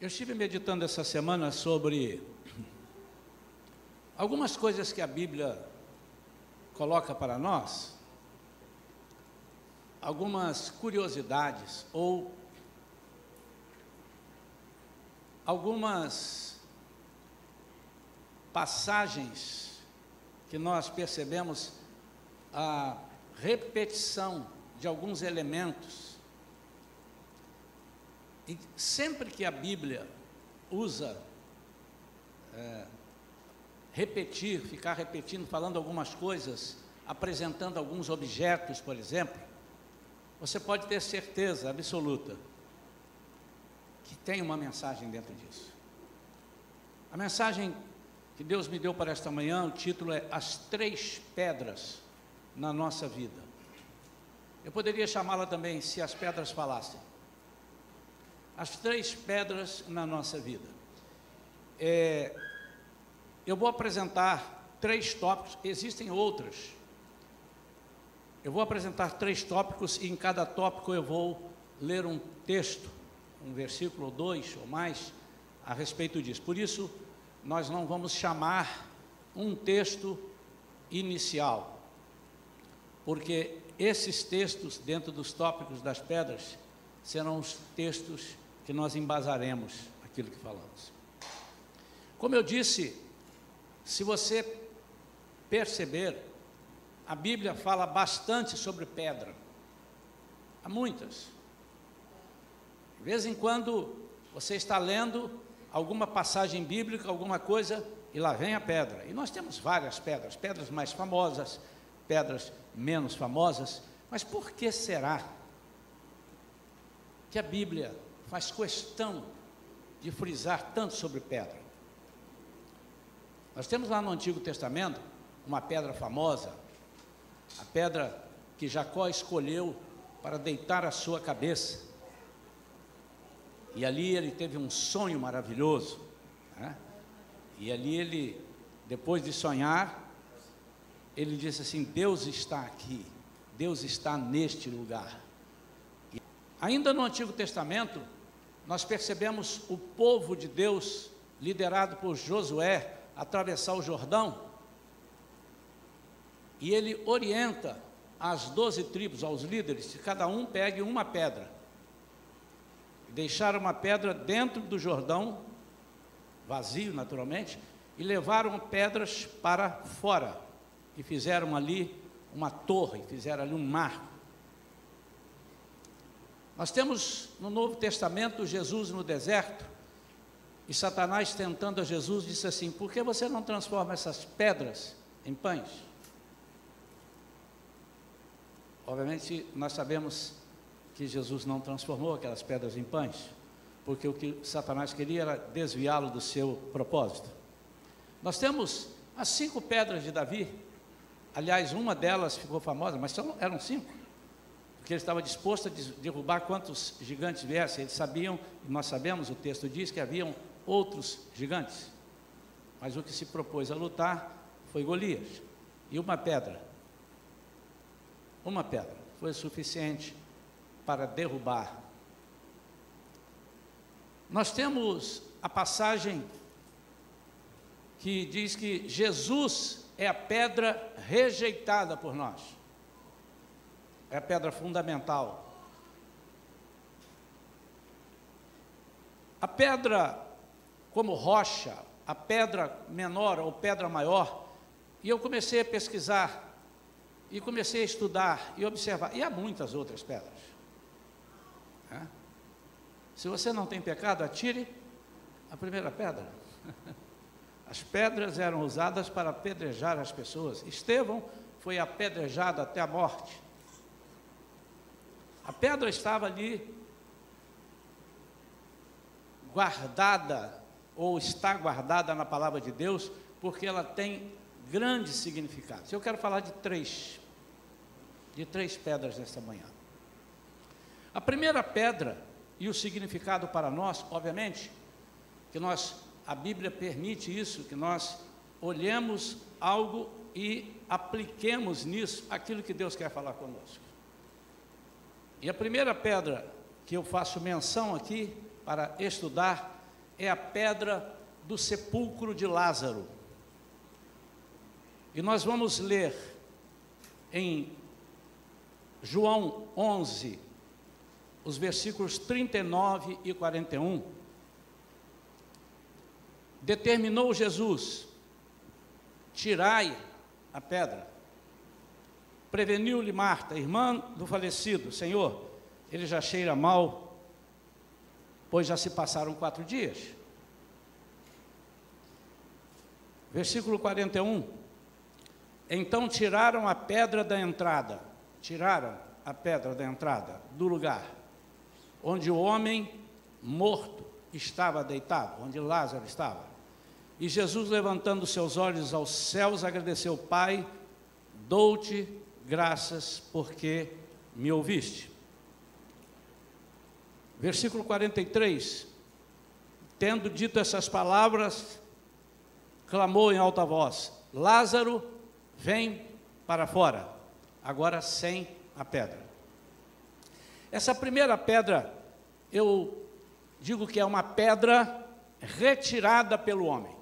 Eu estive meditando essa semana sobre algumas coisas que a Bíblia coloca para nós, algumas curiosidades ou algumas passagens que nós percebemos a repetição de alguns elementos. E sempre que a Bíblia usa repetir, ficar repetindo, falando algumas coisas, apresentando alguns objetos, por exemplo, você pode ter certeza absoluta que tem uma mensagem dentro disso. A mensagem que Deus me deu para esta manhã, o título é As Três Pedras na Nossa Vida. Eu poderia chamá-la também, Se as Pedras Falassem. As três pedras na nossa vida. Eu vou apresentar três tópicos, existem outras. Eu vou apresentar três tópicos e em cada tópico eu vou ler um texto, um versículo ou dois ou mais a respeito disso. Por isso, nós não vamos chamar um texto inicial, porque esses textos dentro dos tópicos das pedras serão os textos que nós embasaremos aquilo que falamos. Como eu disse, se você perceber, a Bíblia fala bastante sobre pedra. Há muitas. De vez em quando você está lendo alguma passagem bíblica, alguma coisa, e lá vem a pedra. E nós temos várias pedras, pedras mais famosas, pedras menos famosas. Mas por que será que a Bíblia faz questão de frisar tanto sobre pedra? Nós temos lá no Antigo Testamento uma pedra famosa, a pedra que Jacó escolheu para deitar a sua cabeça. E ali ele teve um sonho maravilhoso, né? E ali ele, depois de sonhar, ele disse assim: Deus está aqui, Deus está neste lugar. E ainda no Antigo Testamento, nós percebemos o povo de Deus, liderado por Josué, atravessar o Jordão, e ele orienta as 12 tribos, aos líderes, que cada um pegue uma pedra, deixaram uma pedra dentro do Jordão, vazio naturalmente, e levaram pedras para fora, e fizeram ali uma torre, fizeram ali um marco. Nós temos no Novo Testamento Jesus no deserto, e Satanás tentando a Jesus disse assim: por que você não transforma essas pedras em pães? Obviamente nós sabemos que Jesus não transformou aquelas pedras em pães, porque o que Satanás queria era desviá-lo do seu propósito. Nós temos as 5 pedras de Davi. Aliás, uma delas ficou famosa, mas eram 5. Porque ele estava disposto a derrubar quantos gigantes viessem. Eles sabiam, e nós sabemos, o texto diz que haviam outros gigantes, mas o que se propôs a lutar foi Golias, e uma pedra foi o suficiente para derrubar. Nós temos a passagem que diz que Jesus é a pedra rejeitada por nós, é a pedra fundamental. A pedra como rocha, a pedra menor ou pedra maior, e eu comecei a pesquisar, e comecei a estudar e observar, e há muitas outras pedras. Se você não tem pecado, atire a primeira pedra. As pedras eram usadas para apedrejar as pessoas. Estevão foi apedrejado até a morte. A pedra estava ali guardada, ou está guardada na palavra de Deus, porque ela tem grandes significados. Eu quero falar de três pedras nesta manhã. A primeira pedra, e o significado para nós, obviamente, que a Bíblia permite isso, que nós olhemos algo e apliquemos nisso aquilo que Deus quer falar conosco. E a primeira pedra que eu faço menção aqui para estudar é a pedra do sepulcro de Lázaro. E nós vamos ler em João 11, os versículos 39 e 41. Determinou Jesus: tirai a pedra. Preveniu-lhe Marta, irmã do falecido: Senhor, ele já cheira mal, pois já se passaram 4 dias. Versículo 41. Então tiraram a pedra da entrada do lugar onde o homem morto estava deitado, onde Lázaro estava. E Jesus, levantando seus olhos aos céus, agradeceu: Pai, dou-te graças porque me ouviste. Versículo 43. Tendo dito essas palavras, clamou em alta voz: Lázaro, vem para fora. Agora sem a pedra. Essa primeira pedra, eu digo que é uma pedra retirada pelo homem.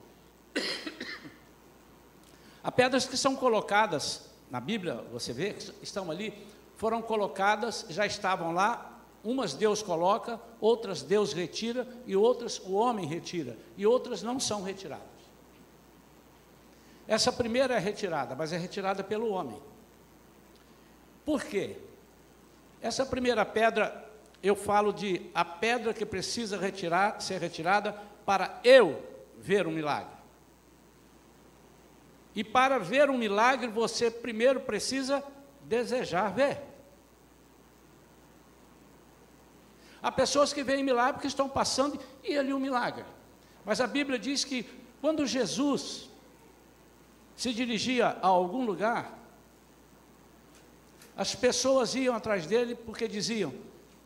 Há pedras que são colocadas, na Bíblia, você vê, estão ali, foram colocadas, já estavam lá, umas Deus coloca, outras Deus retira, e outras o homem retira, e outras não são retiradas. Essa primeira é retirada, mas é retirada pelo homem. Por quê? Essa primeira pedra, eu falo de a pedra que precisa ser retirada para eu ver um milagre. E para ver um milagre, você primeiro precisa desejar ver. Há pessoas que veem milagre porque estão passando e ali um milagre. Mas a Bíblia diz que quando Jesus se dirigia a algum lugar, as pessoas iam atrás dele porque diziam: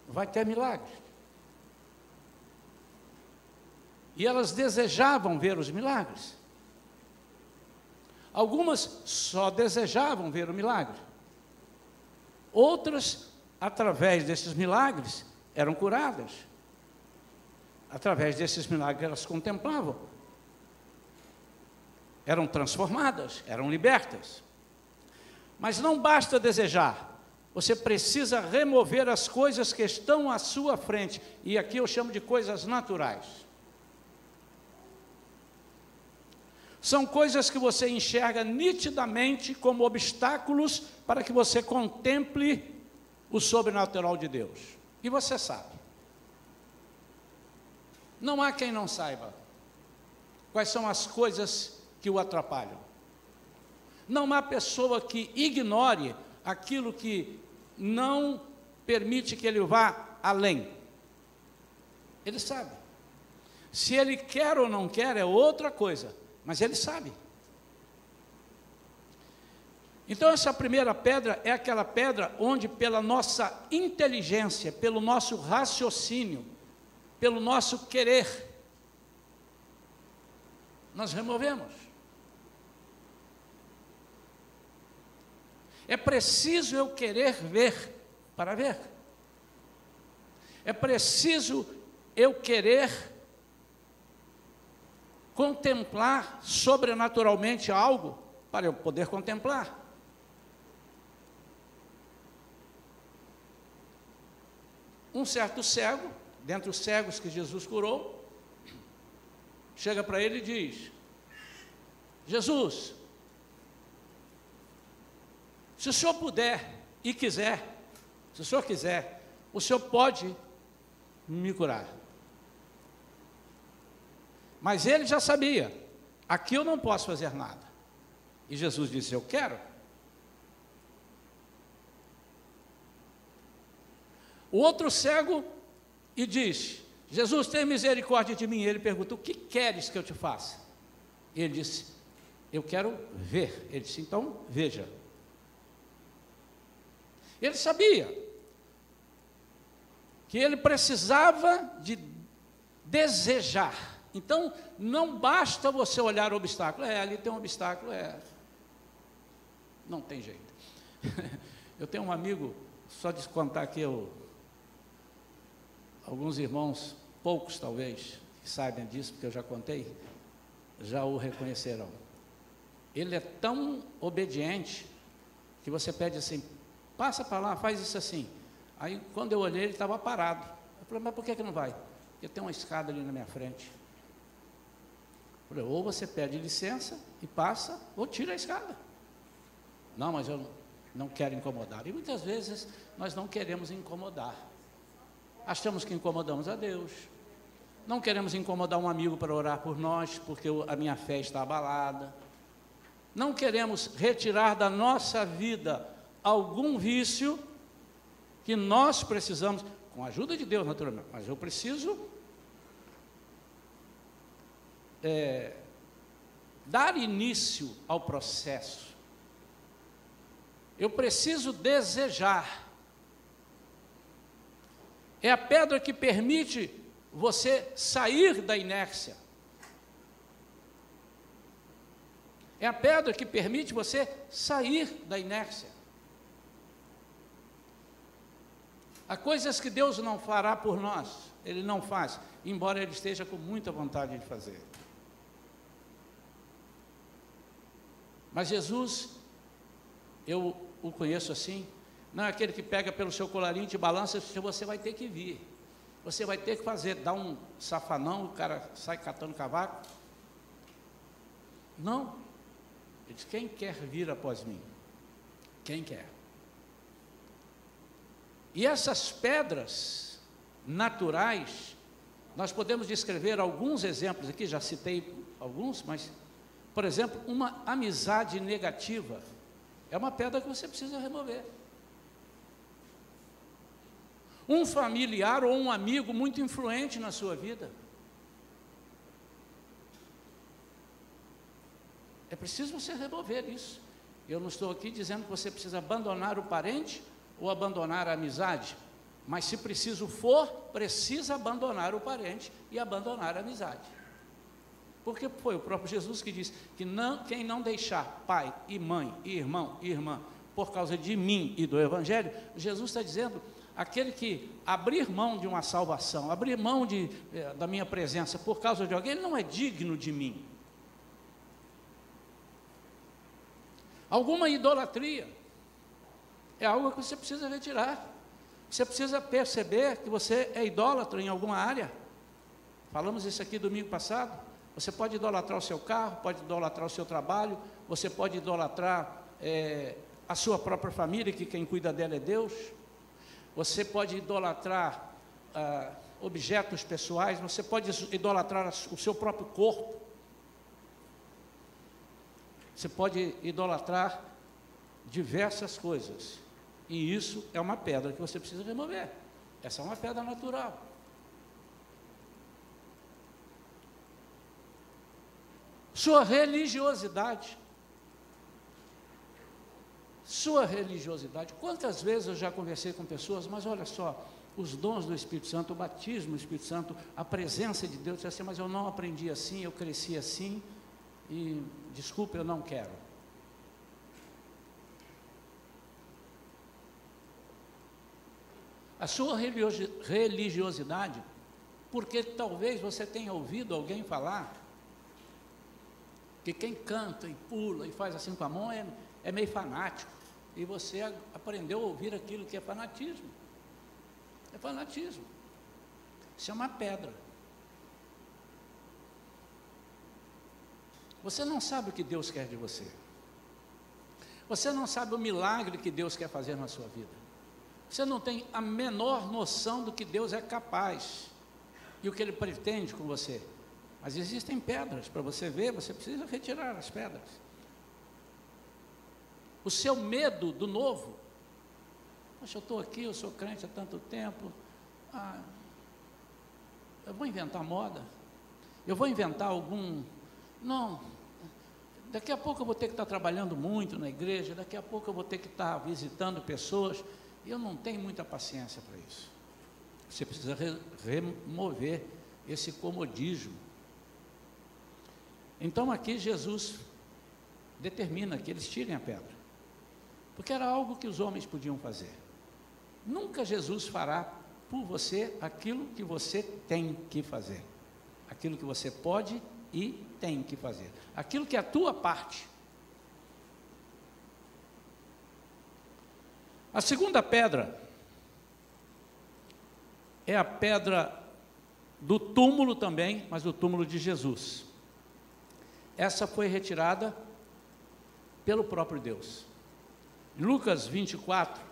vai ter milagre. E elas desejavam ver os milagres. Algumas só desejavam ver o milagre. Outras, através desses milagres, eram curadas. Através desses milagres elas contemplavam. Eram transformadas, eram libertas. Mas não basta desejar, você precisa remover as coisas que estão à sua frente, e aqui eu chamo de coisas naturais. São coisas que você enxerga nitidamente como obstáculos para que você contemple o sobrenatural de Deus. E você sabe. Não há quem não saiba quais são as coisas que o atrapalham. Não há pessoa que ignore aquilo que não permite que ele vá além. Ele sabe. Se ele quer ou não quer é outra coisa, mas ele sabe. Então essa primeira pedra é aquela pedra onde pela nossa inteligência, pelo nosso raciocínio, pelo nosso querer, nós removemos. É preciso eu querer ver para ver. É preciso eu querer contemplar sobrenaturalmente algo para eu poder contemplar. Um certo cego, dentre os cegos que Jesus curou, chega para ele e diz: Jesus, se o senhor puder e quiser, se o senhor quiser, o senhor pode me curar. Mas ele já sabia, aqui eu não posso fazer nada. E Jesus disse: eu quero. O outro cego e diz: Jesus, tem misericórdia de mim. Ele pergunta: o que queres que eu te faça? E ele disse: eu quero ver. Ele disse: então veja. Ele sabia que ele precisava de desejar. Então, não basta você olhar o obstáculo. Ali tem um obstáculo, não tem jeito. Eu tenho um amigo, só de contar aqui, alguns irmãos, poucos talvez, que saibam disso, porque eu já contei, já o reconhecerão. Ele é tão obediente que você pede assim, passa para lá, faz isso assim. Aí, quando eu olhei, ele estava parado. Eu falei, mas por que não vai? Porque tem uma escada ali na minha frente. Eu falei, ou você pede licença e passa, ou tira a escada. Não, mas eu não quero incomodar. E muitas vezes nós não queremos incomodar. Achamos que incomodamos a Deus. Não queremos incomodar um amigo para orar por nós, porque a minha fé está abalada. Não queremos retirar da nossa vida algum vício que nós precisamos, com a ajuda de Deus, naturalmente, mas eu preciso dar início ao processo. Eu preciso desejar. É a pedra que permite você sair da inércia. É a pedra que permite você sair da inércia. Há coisas que Deus não fará por nós, Ele não faz, embora Ele esteja com muita vontade de fazer. Mas Jesus, eu o conheço assim, não é aquele que pega pelo seu colarinho, te balança, você vai ter que vir, você vai ter que fazer, dá um safanão, o cara sai catando cavaco. Não, ele diz, quem quer vir após mim? Quem quer? E essas pedras naturais, nós podemos descrever alguns exemplos aqui, já citei alguns, mas, por exemplo, uma amizade negativa, é uma pedra que você precisa remover. Um familiar ou um amigo muito influente na sua vida, é preciso você remover isso. Eu não estou aqui dizendo que você precisa abandonar o parente ou abandonar a amizade, mas se preciso for, precisa abandonar o parente e abandonar a amizade. Porque foi o próprio Jesus que disse que quem não deixar pai e mãe, e irmão e irmã, por causa de mim e do Evangelho, Jesus está dizendo, aquele que abrir mão de uma salvação, abrir mão da minha presença por causa de alguém, ele não é digno de mim. Alguma idolatria é algo que você precisa retirar. Você precisa perceber que você é idólatra em alguma área. Falamos isso aqui domingo passado. Você pode idolatrar o seu carro, pode idolatrar o seu trabalho, você pode idolatrar a sua própria família, que quem cuida dela é Deus. Você pode idolatrar objetos pessoais, você pode idolatrar o seu próprio corpo. Você pode idolatrar diversas coisas. E isso é uma pedra que você precisa remover. Essa é uma pedra natural. Sua religiosidade. Sua religiosidade. Quantas vezes eu já conversei com pessoas, mas olha só, os dons do Espírito Santo, o batismo do Espírito Santo, a presença de Deus, assim, mas eu não aprendi assim, eu cresci assim, e desculpa, eu não quero. A sua religiosidade, porque talvez você tenha ouvido alguém falar que quem canta e pula e faz assim com a mão é meio fanático, e você aprendeu a ouvir aquilo que é fanatismo. É fanatismo. Isso é uma pedra. Você não sabe o que Deus quer de você. Você não sabe o milagre que Deus quer fazer na sua vida. Você não tem a menor noção do que Deus é capaz e o que Ele pretende com você. Mas existem pedras para você ver, você precisa retirar as pedras. O seu medo do novo. Poxa, eu estou aqui, eu sou crente há tanto tempo. Eu vou inventar moda. Eu vou inventar algum... Não, daqui a pouco eu vou ter que estar trabalhando muito na igreja, daqui a pouco eu vou ter que estar visitando pessoas, e eu não tenho muita paciência para isso. Você precisa remover esse comodismo. Então aqui Jesus determina que eles tirem a pedra, porque era algo que os homens podiam fazer. Nunca Jesus fará por você aquilo que você tem que fazer. aquilo que você pode e tem que fazer, aquilo que é a tua parte. A segunda pedra é a pedra do túmulo também, mas do túmulo de Jesus. Essa foi retirada pelo próprio Deus. Em Lucas 24,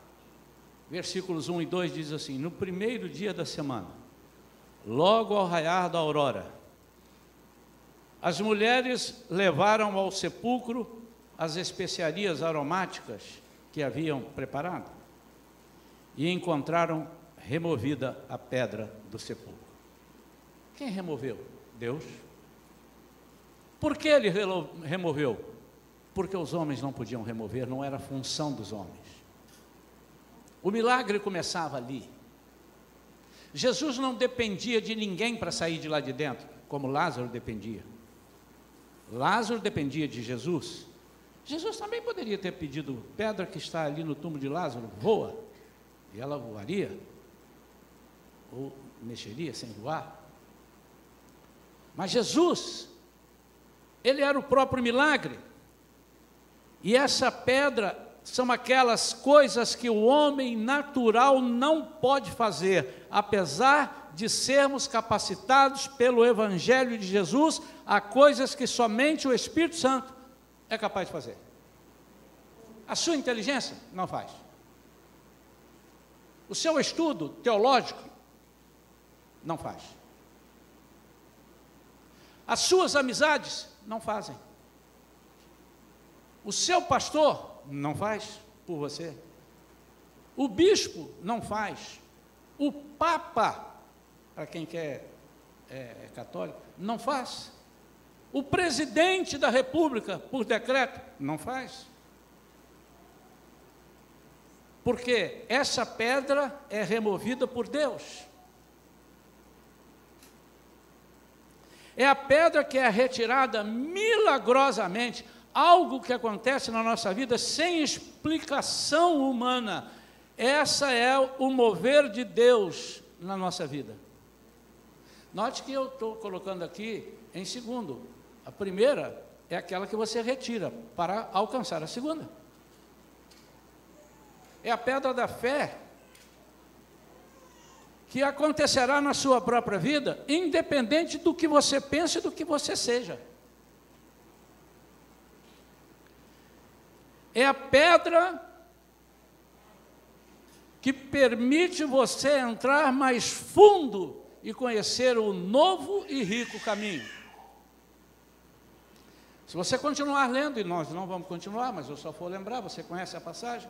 versículos 1 e 2 diz assim: no primeiro dia da semana, logo ao raiar da aurora, as mulheres levaram ao sepulcro as especiarias aromáticas que haviam preparado e encontraram removida a pedra do sepulcro. Quem removeu? Deus. Por que ele removeu? Porque os homens não podiam remover, não era função dos homens. O milagre começava ali. Jesus não dependia de ninguém para sair de lá de dentro, como Lázaro dependia. Lázaro dependia de Jesus. Jesus também poderia ter pedido: pedra que está ali no túmulo de Lázaro, voa. E ela voaria, ou mexeria sem voar. Mas Jesus, ele era o próprio milagre. E essa pedra são aquelas coisas que o homem natural não pode fazer, apesar de sermos capacitados pelo Evangelho de Jesus, a coisas que somente o Espírito Santo é capaz de fazer. A sua inteligência não faz. O seu estudo teológico não faz. As suas amizades não fazem. O seu pastor não faz por você. O bispo não faz. O papa, para quem quer é católico, não faz. O presidente da república, por decreto, não faz. Porque essa pedra é removida por Deus. É a pedra que é retirada milagrosamente, algo que acontece na nossa vida sem explicação humana. Essa é o mover de Deus na nossa vida. Note que eu estou colocando aqui em segundo. A primeira é aquela que você retira para alcançar a segunda. É a pedra da fé, que acontecerá na sua própria vida, independente do que você pense e do que você seja. É a pedra que permite você entrar mais fundo e conhecer o novo e rico caminho. Se você continuar lendo, e nós não vamos continuar, mas eu só vou lembrar, você conhece a passagem?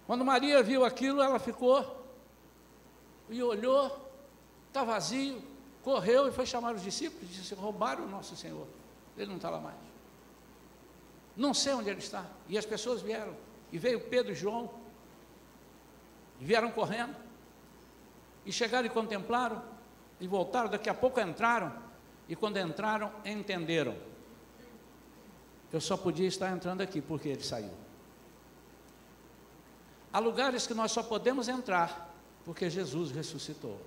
Quando Maria viu aquilo, ela ficou e olhou, está vazio, correu e foi chamar os discípulos e disse: roubaram o nosso Senhor, ele não está lá mais. Não sei onde ele está. E as pessoas vieram, e veio Pedro e João, e vieram correndo, e chegaram e contemplaram, e voltaram, daqui a pouco entraram, e quando entraram, entenderam. Eu só podia estar entrando aqui porque ele saiu. Há lugares que nós só podemos entrar porque Jesus ressuscitou.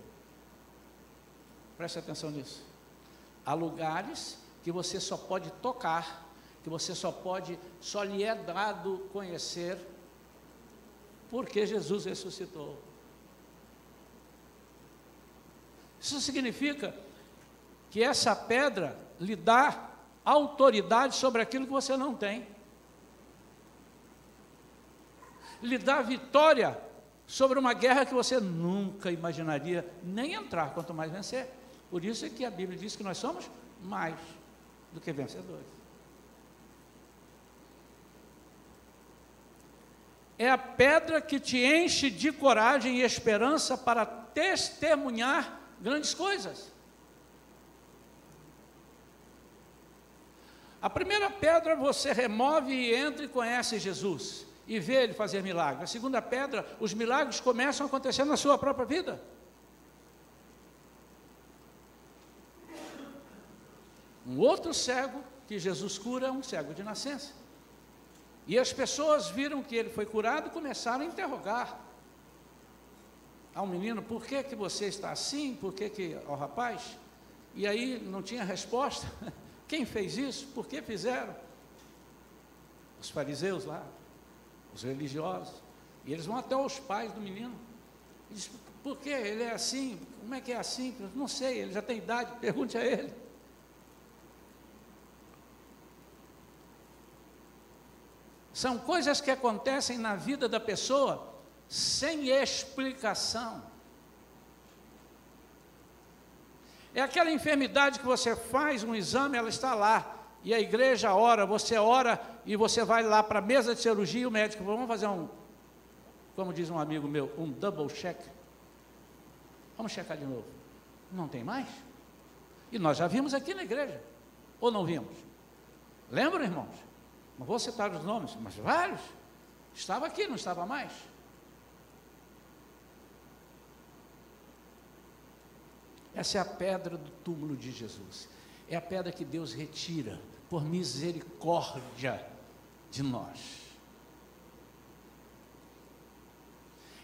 Preste atenção nisso. Há lugares que você só pode tocar, que você só lhe é dado conhecer porque Jesus ressuscitou. Isso significa que essa pedra lhe dá autoridade sobre aquilo que você não tem. Lhe dá vitória sobre uma guerra que você nunca imaginaria nem entrar, quanto mais vencer. Por isso é que a Bíblia diz que nós somos mais do que vencedores. É a pedra que te enche de coragem e esperança para testemunhar grandes coisas. A primeira pedra você remove e entra e conhece Jesus e vê ele fazer milagres. A segunda pedra, os milagres começam a acontecer na sua própria vida. Um outro cego que Jesus cura é um cego de nascença. E as pessoas viram que ele foi curado e começaram a interrogar. ao menino, por que que você está assim? Por que que, ao rapaz? E aí não tinha resposta. Quem fez isso? Por que fizeram? Os fariseus lá, os religiosos. E eles vão até os pais do menino. E dizem, por que ele é assim? Como é que é assim? Não sei, ele já tem idade, pergunte a ele. São coisas que acontecem na vida da pessoa sem explicação. É aquela enfermidade que você faz um exame, ela está lá, e a igreja ora, você ora, e você vai lá para a mesa de cirurgia, e o médico, vamos fazer como diz um amigo meu, um double check. Vamos checar de novo. Não tem mais? E nós já vimos aqui na igreja, ou não vimos? Lembram, irmãos? Não vou citar os nomes, mas vários. Estava aqui, não estava mais? Essa é a pedra do túmulo de Jesus. É a pedra que Deus retira por misericórdia de nós.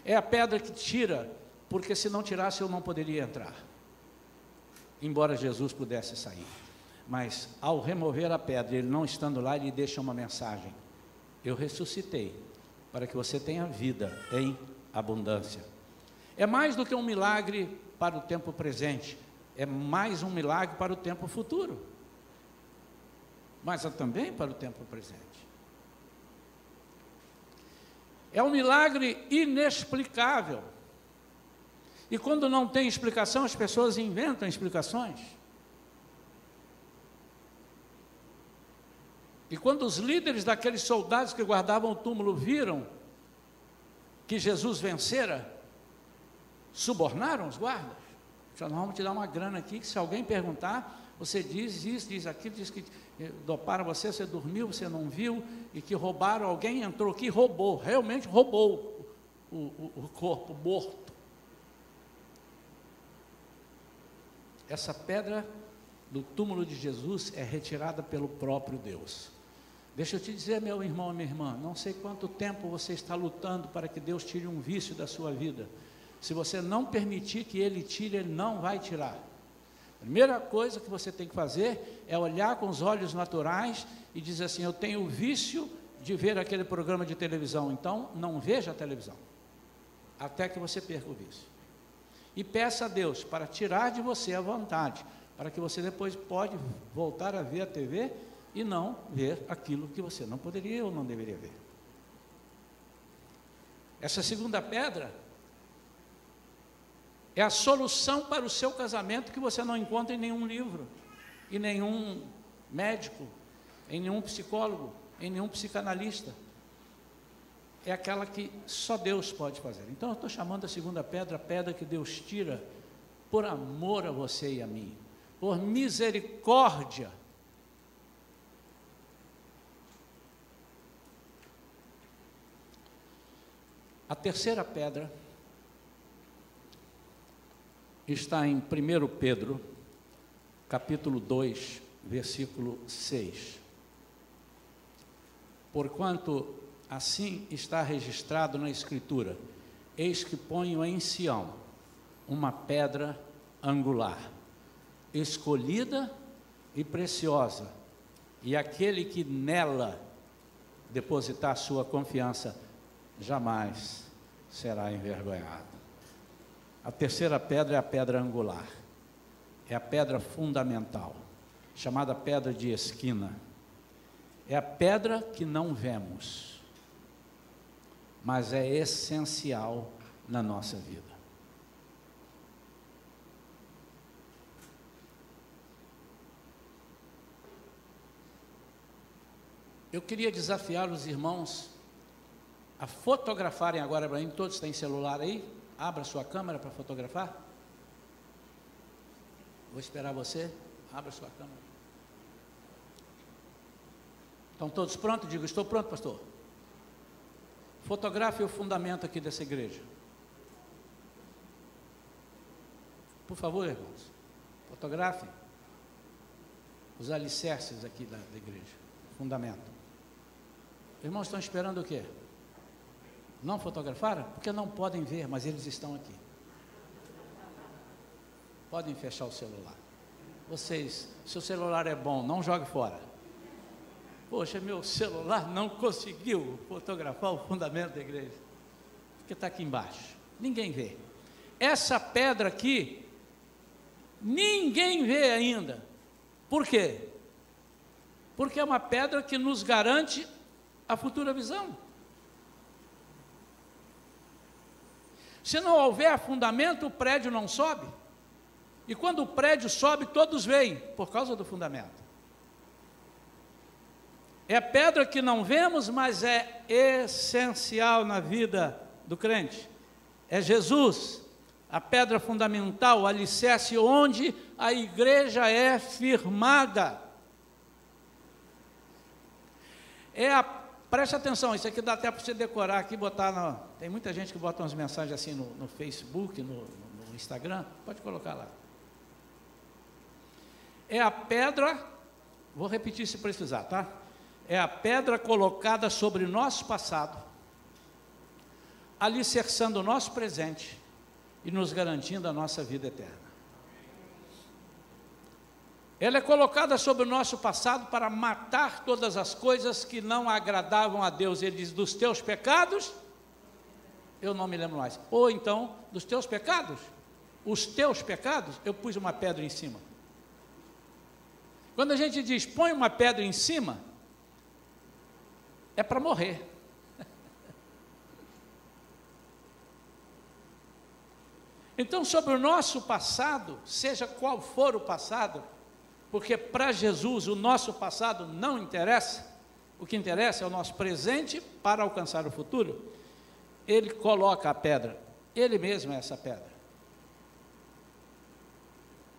É a pedra que tira, porque se não tirasse eu não poderia entrar. Embora Jesus pudesse sair. Mas ao remover a pedra, ele não estando lá, ele deixa uma mensagem: eu ressuscitei para que você tenha vida em abundância. É mais do que um milagre para o tempo presente, é mais um milagre para o tempo futuro, mas também para o tempo presente. É um milagre inexplicável. E quando não tem explicação, as pessoas inventam explicações. E quando os líderes daqueles soldados que guardavam o túmulo viram que Jesus vencera, subornaram os guardas. Já nós vamos te dar uma grana aqui, que se alguém perguntar, você diz isso, diz aquilo, diz que doparam você, você dormiu, você não viu, e que roubaram, alguém entrou aqui e roubou, realmente roubou o corpo morto. Essa pedra do túmulo de Jesus é retirada pelo próprio Deus. Deixa eu te dizer, meu irmão e minha irmã, não sei quanto tempo você está lutando para que Deus tire um vício da sua vida. Se você não permitir que Ele tire, Ele não vai tirar. A primeira coisa que você tem que fazer é olhar com os olhos naturais e dizer assim, eu tenho o vício de ver aquele programa de televisão, então não veja a televisão, até que você perca o vício. E peça a Deus para tirar de você a vontade, para que você depois pode voltar a ver a TV e não ver aquilo que você não poderia ou não deveria ver. Essa segunda pedra é a solução para o seu casamento que você não encontra em nenhum livro, em nenhum médico, em nenhum psicólogo, em nenhum psicanalista. É aquela que só Deus pode fazer. Então eu estou chamando a segunda pedra, a pedra que Deus tira por amor a você e a mim, por misericórdia. A terceira pedra está em 1 Pedro, capítulo 2, versículo 6. Porquanto assim está registrado na Escritura, eis que ponho em Sião uma pedra angular, escolhida e preciosa, e aquele que nela depositar sua confiança, jamais será envergonhado. A terceira pedra é a pedra angular, é a pedra fundamental, chamada pedra de esquina. É a pedra que não vemos, mas é essencial na nossa vida. Eu queria desafiar os irmãos a fotografarem agora para mim. Todos têm celular aí? Abra sua câmera para fotografar. Vou esperar você. Abra sua câmera. Estão todos prontos? Digo, estou pronto, pastor. Fotografe o fundamento aqui dessa igreja. Por favor, irmãos. Fotografem os alicerces aqui da igreja. Fundamento. Irmãos, estão esperando o quê? Não fotografaram? Porque não podem ver, mas eles estão aqui. podem fechar o celular. Vocês, seu celular é bom, não jogue fora. Poxa, meu celular não conseguiu fotografar o fundamento da igreja, porque está aqui embaixo, ninguém vê. Essa pedra aqui, ninguém vê ainda. Por quê? Porque é uma pedra que nos garante a futura visão. Se não houver fundamento, o prédio não sobe. E quando o prédio sobe, todos veem, por causa do fundamento. É a pedra que não vemos, mas é essencial na vida do crente. É Jesus, a pedra fundamental, o alicerce onde a igreja é firmada. Preste atenção, isso aqui dá até para você decorar aqui, botar tem muita gente que bota umas mensagens assim no Facebook, no Instagram, pode colocar lá. É a pedra, vou repetir se precisar, tá? É a pedra colocada sobre o nosso passado, alicerçando o nosso presente e nos garantindo a nossa vida eterna. Ela é colocada sobre o nosso passado para matar todas as coisas que não agradavam a Deus. Ele diz, dos teus pecados, eu não me lembro mais. Ou então, dos teus pecados, os teus pecados, eu pus uma pedra em cima. Quando a gente diz, põe uma pedra em cima, é para morrer. Então, sobre o nosso passado, seja qual for o passado, porque para Jesus o nosso passado não interessa, o que interessa é o nosso presente para alcançar o futuro. Ele coloca a pedra, ele mesmo é essa pedra.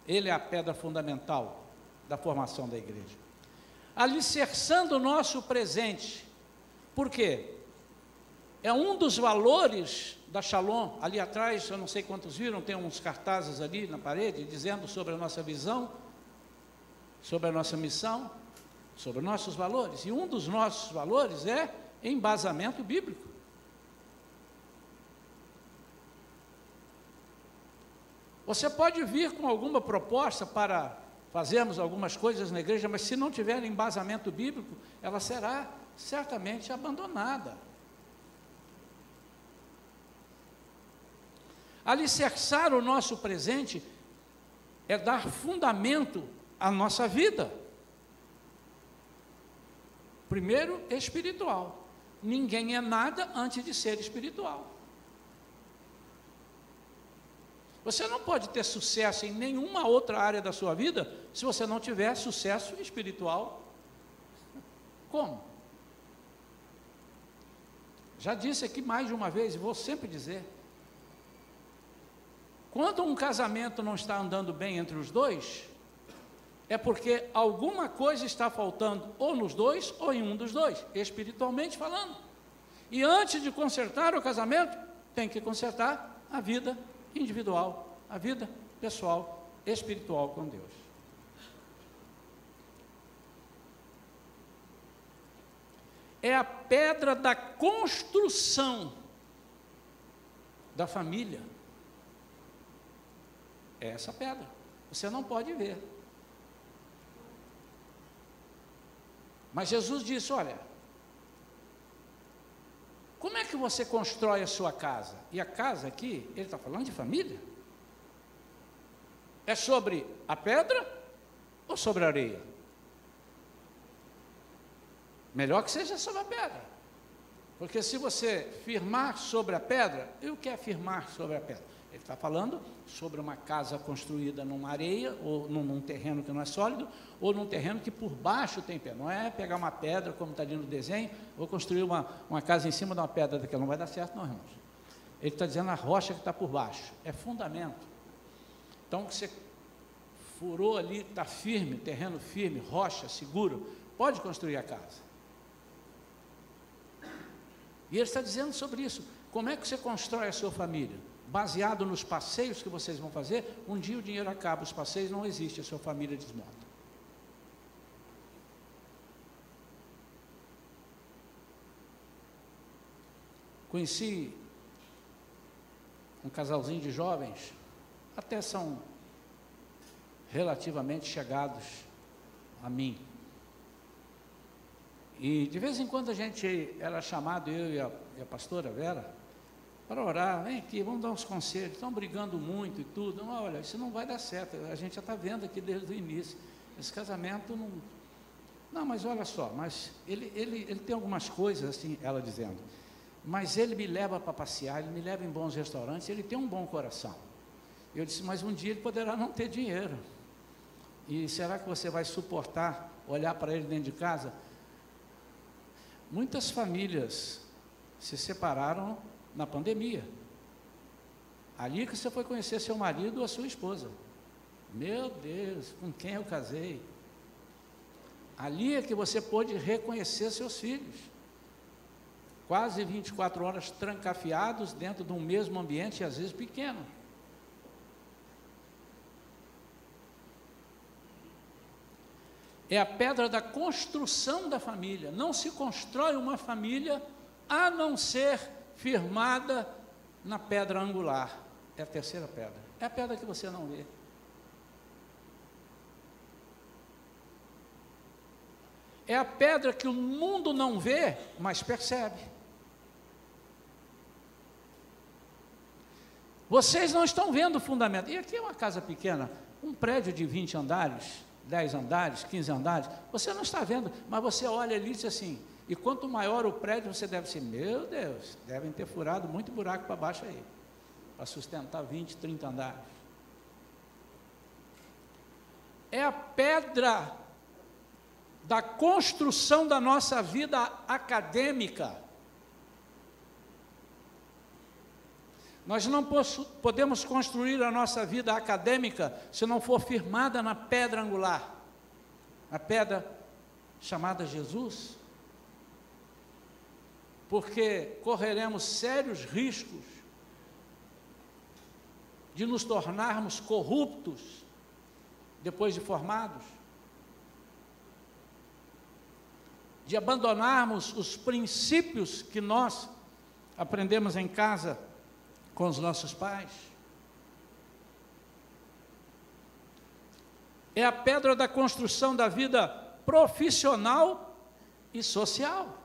Ele é a pedra fundamental da formação da igreja. Alicerçando o nosso presente. Por quê? É um dos valores da Shalom. Ali atrás, eu não sei quantos viram, tem uns cartazes ali na parede, dizendo sobre a nossa visão, sobre a nossa missão, sobre nossos valores. E um dos nossos valores é embasamento bíblico. Você pode vir com alguma proposta para fazermos algumas coisas na igreja, mas se não tiver embasamento bíblico, ela será certamente abandonada. Alicerçar o nosso presente é dar fundamento à nossa vida. Primeiro, espiritual. Ninguém é nada antes de ser espiritual. Você não pode ter sucesso em nenhuma outra área da sua vida se você não tiver sucesso espiritual. Como? Já disse aqui mais de uma vez e vou sempre dizer. Quando um casamento não está andando bem entre os dois, é porque alguma coisa está faltando ou nos dois ou em um dos dois, espiritualmente falando. E antes de consertar o casamento, tem que consertar a vida individual, a vida pessoal, espiritual com Deus. É a pedra da construção da família. É essa pedra. Você não pode ver. Mas Jesus disse, olha, como é que você constrói a sua casa? E a casa aqui, ele está falando de família? É sobre a pedra ou sobre a areia? Melhor que seja sobre a pedra. Porque se você firmar sobre a pedra, e o que é firmar sobre a pedra? Ele está falando sobre uma casa construída numa areia, ou num terreno que não é sólido, ou num terreno que por baixo tem pedra. Não é pegar uma pedra, como está ali no desenho, ou construir uma casa em cima de uma pedra daquela. Não vai dar certo, não, irmãos. Ele está dizendo a rocha que está por baixo. É fundamento. Então, você furou ali, está firme, terreno firme, rocha, seguro, pode construir a casa. E ele está dizendo sobre isso. Como é que você constrói a sua família? Baseado nos passeios que vocês vão fazer, um dia o dinheiro acaba, os passeios não existem, a sua família desmonta. Conheci um casalzinho de jovens, até são relativamente chegados a mim. E de vez em quando a gente era chamado, eu e a pastora Vera, para orar. Vem aqui, vamos dar uns conselhos, estão brigando muito e tudo. Não, olha, isso não vai dar certo, a gente já está vendo aqui desde o início, esse casamento não... Não, mas olha só, mas ele tem algumas coisas, assim, ela dizendo, mas ele me leva para passear, ele me leva em bons restaurantes, ele tem um bom coração. Eu disse, mas um dia ele poderá não ter dinheiro. E será que você vai suportar olhar para ele dentro de casa? Muitas famílias se separaram na pandemia. Ali que você foi conhecer seu marido ou a sua esposa. Meu Deus, com quem eu casei? Ali é que você pôde reconhecer seus filhos. Quase 24 horas trancafiados dentro de um mesmo ambiente, e às vezes pequeno. É a pedra da construção da família. Não se constrói uma família a não ser firmada na pedra angular. É a terceira pedra. É a pedra que você não vê. É a pedra que o mundo não vê, mas percebe. Vocês não estão vendo o fundamento. E aqui é uma casa pequena, um prédio de 20 andares, 10 andares, 15 andares, você não está vendo, mas você olha ali e diz assim, e quanto maior o prédio, você deve ser, meu Deus, devem ter furado muito buraco para baixo aí, para sustentar 20, 30 andares. É a pedra da construção da nossa vida acadêmica. Nós não podemos construir a nossa vida acadêmica se não for firmada na pedra angular, na pedra chamada Jesus, porque correremos sérios riscos de nos tornarmos corruptos depois de formados, de abandonarmos os princípios que nós aprendemos em casa com os nossos pais. É a pedra da construção da vida profissional e social.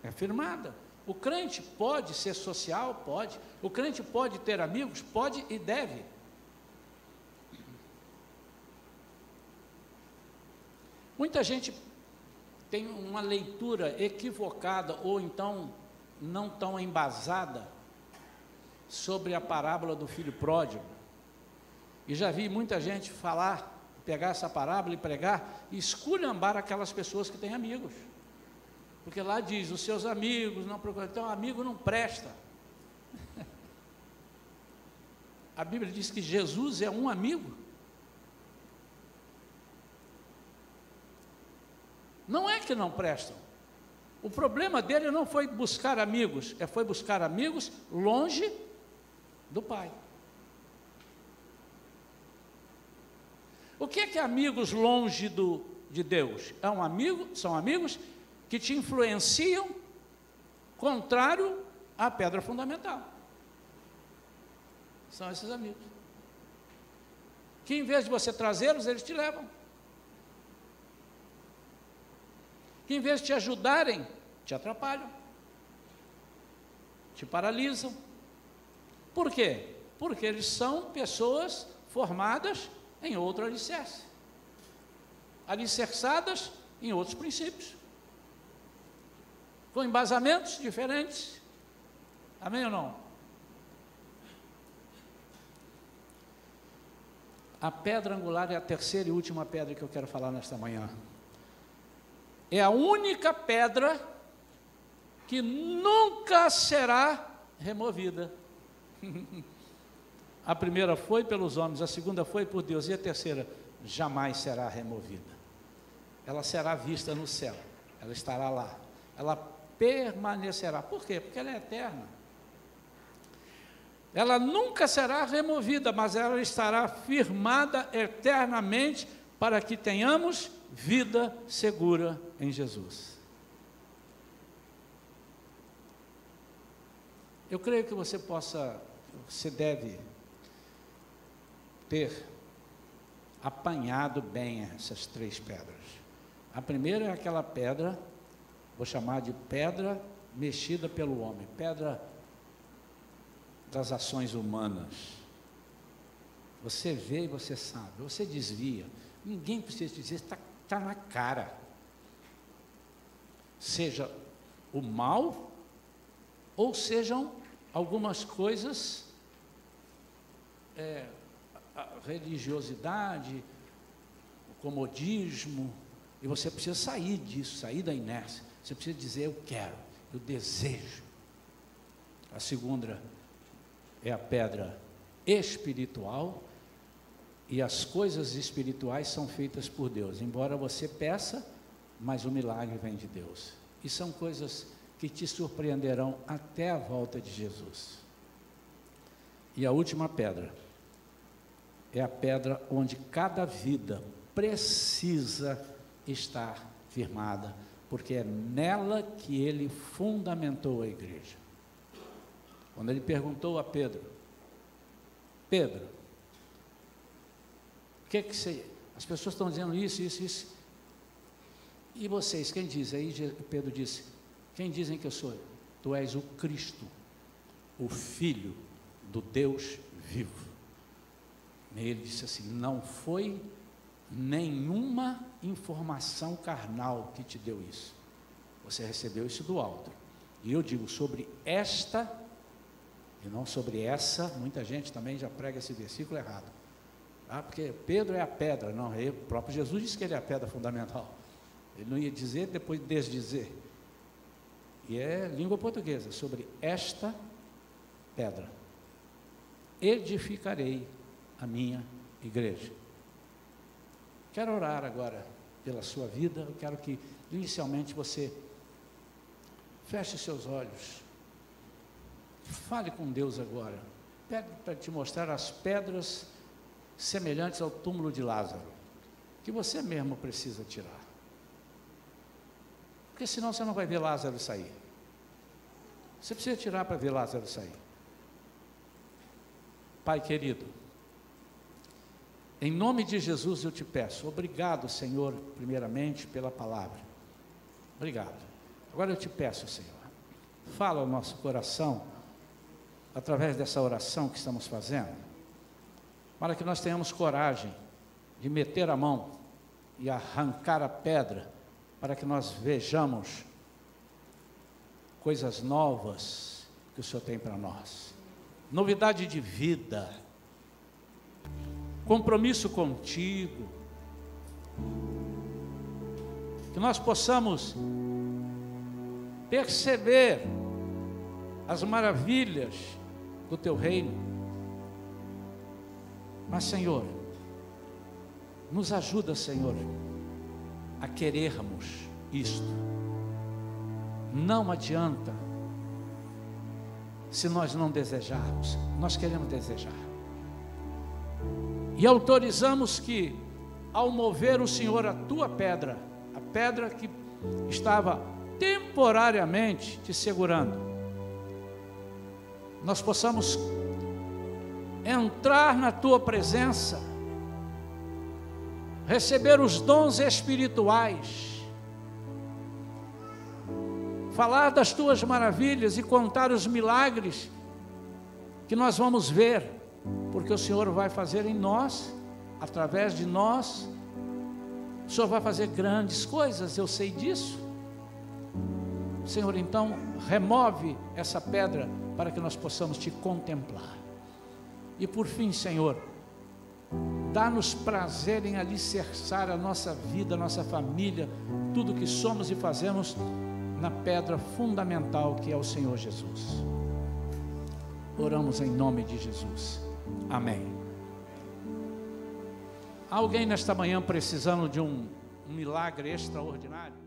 É firmada. O crente pode ser social? Pode. O crente pode ter amigos? Pode e deve. Muita gente tem uma leitura equivocada ou então não tão embasada sobre a parábola do filho pródigo. E já vi muita gente falar, pegar essa parábola e pregar e esculhambar aquelas pessoas que têm amigos. Porque lá diz, os seus amigos não procuram, então amigo não presta. A Bíblia diz que Jesus é um amigo. Não é que não prestam. O problema dele não foi buscar amigos, foi buscar amigos longe do Pai. O que é amigos longe de Deus? São amigos que te influenciam contrário à pedra fundamental. São esses amigos. Que em vez de você trazê-los, eles te levam. Que em vez de te ajudarem, te atrapalham, te paralisam. Por quê? Porque eles são pessoas formadas em outro alicerce, alicerçadas em outros princípios, com embasamentos diferentes. Amém ou não? A pedra angular é a terceira e última pedra que eu quero falar nesta manhã. É a única pedra que nunca será removida. A primeira foi pelos homens, a segunda foi por Deus, e a terceira jamais será removida. Ela será vista no céu, ela estará lá, ela permanecerá. Por quê? Porque ela é eterna. Ela nunca será removida, mas ela estará firmada eternamente para que tenhamos vida segura em Jesus. Eu creio que você deve ter apanhado bem essas 3 pedras. A primeira é aquela pedra, vou chamar de pedra mexida pelo homem, pedra das ações humanas. Você vê e você sabe, você desvia, ninguém precisa dizer, está na cara. Seja o mal, ou sejam algumas coisas, a religiosidade, o comodismo, e você precisa sair disso, sair da inércia. Você precisa dizer, eu quero, eu desejo. A segunda é a pedra espiritual, e as coisas espirituais são feitas por Deus, embora você peça, mas o milagre vem de Deus. E são coisas que te surpreenderão até a volta de Jesus. E a última pedra é a pedra onde cada vida precisa estar firmada, porque é nela que ele fundamentou a igreja. Quando ele perguntou a Pedro, Pedro, o que você... As pessoas estão dizendo isso, e vocês, quem diz? Aí Pedro disse, quem dizem que eu sou? Tu és o Cristo, o Filho do Deus vivo. E ele disse assim, não foi nenhuma informação carnal que te deu isso. Você recebeu isso do alto. E eu digo sobre esta, e não sobre essa. Muita gente também já prega esse versículo errado. Porque Pedro é a pedra. Não, o próprio Jesus disse que ele é a pedra fundamental. Ele não ia dizer, depois desdizer. E é língua portuguesa. Sobre esta pedra edificarei a minha igreja. Quero orar agora pela sua vida. Eu quero que inicialmente você feche seus olhos, fale com Deus agora, pede para te mostrar as pedras semelhantes ao túmulo de Lázaro, que você mesmo precisa tirar, porque senão você não vai ver Lázaro sair. Você precisa tirar para ver Lázaro sair. Pai querido, em nome de Jesus eu te peço, obrigado, Senhor, primeiramente pela palavra, obrigado. Agora eu te peço, Senhor, fala ao nosso coração, através dessa oração que estamos fazendo, para que nós tenhamos coragem de meter a mão e arrancar a pedra, para que nós vejamos coisas novas que o Senhor tem para nós, novidade de vida, compromisso contigo, que nós possamos perceber as maravilhas do teu reino. Mas, Senhor, nos ajuda, Senhor, a querermos isto. Não adianta se nós não desejarmos. Nós queremos desejar. E autorizamos que, ao mover o Senhor a tua pedra, a pedra que estava temporariamente te segurando, nós possamos entrar na tua presença, receber os dons espirituais, falar das tuas maravilhas e contar os milagres que nós vamos ver, porque o Senhor vai fazer em nós, através de nós. O Senhor vai fazer grandes coisas, eu sei disso. Senhor, então, remove essa pedra para que nós possamos te contemplar. E por fim, Senhor, dá-nos prazer em alicerçar a nossa vida, a nossa família, tudo que somos e fazemos na pedra fundamental que é o Senhor Jesus. Oramos em nome de Jesus. Amém. Há alguém nesta manhã precisando de um milagre extraordinário?